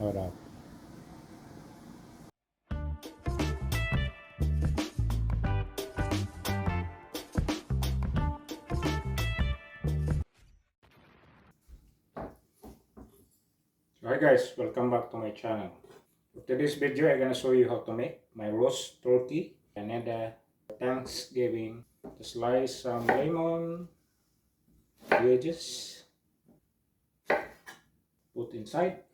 Hold on. Alright guys, welcome back to my channel. For today's video, I'm gonna show you how to make my roast turkey. And then Thanksgiving, to slice some lemon, wedges, put inside.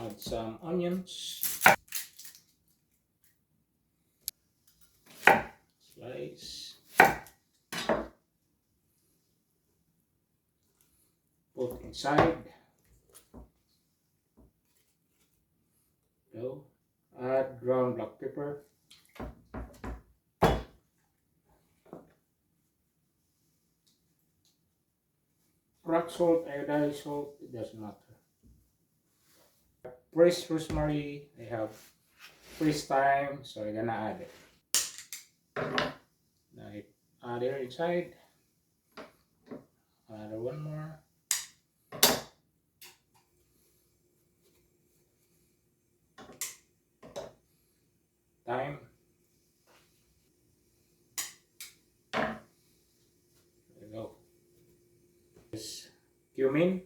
Add some onions, slice, put inside. Go. Add ground black pepper. Rock salt, iodized salt, it doesn't matter. Fresh rosemary, I have fresh thyme, so I'm gonna add it. Now I add it inside. Add one more. Thyme. There we go. This cumin,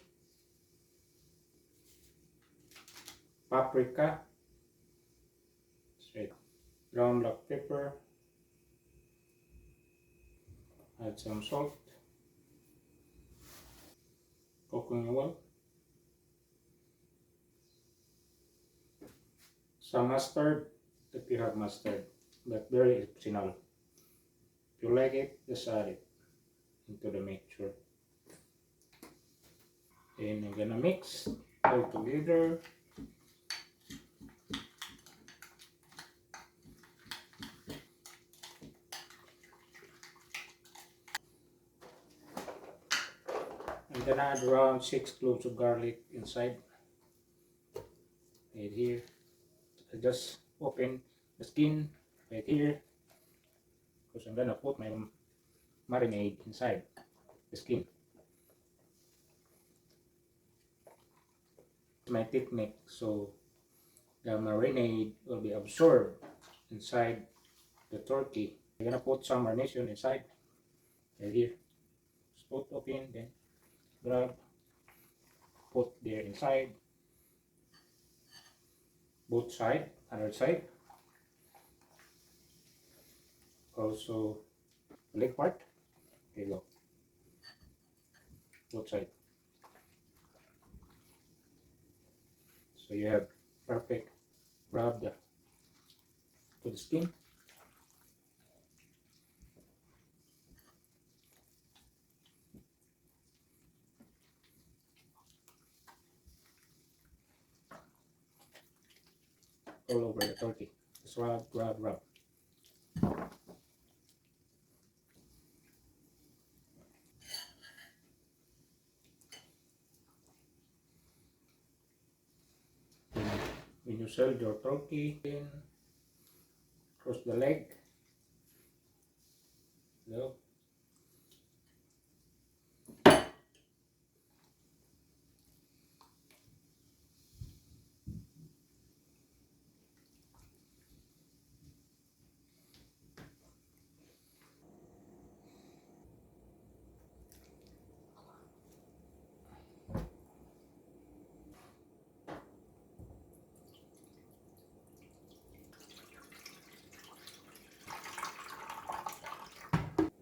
paprika, straight, ground black pepper, add some salt, coconut oil, some mustard if you have mustard, but very optional. If you like it, just add it into the mixture. And I'm gonna mix all together. I'm gonna add around 6 cloves of garlic inside. Right here. I just open the skin right here because I'm gonna put my marinade inside the skin. It's my technique so the marinade will be absorbed inside the turkey. I'm gonna put some marination inside right here. Just put open, then grab, put there inside, both side, other side, also leg part. There you go, both side. So you have perfect rub to the skin. All over the turkey. Just rub, rub, rub. When you sell your turkey, cross the leg. Go.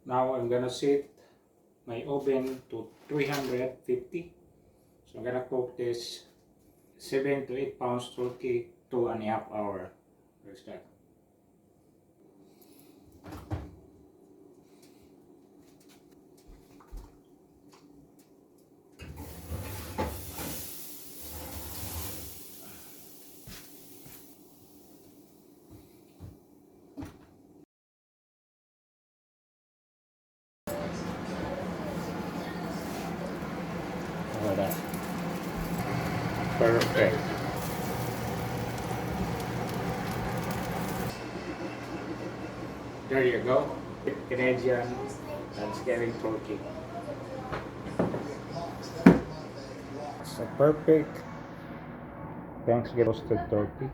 Now I'm gonna set my oven to 350. So I'm gonna cook this 7 to 8 pounds turkey 2.5 hours. Let's start. All that. Perfect. There you go. Canadian Thanksgiving turkey. It's a perfect Thanksgiving roasted turkey.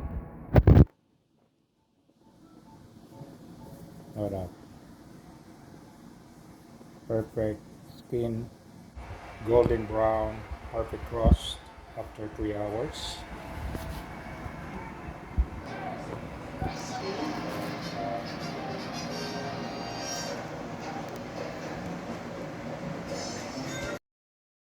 Hold up. Perfect skin, golden brown, perfect crust after 3 hours.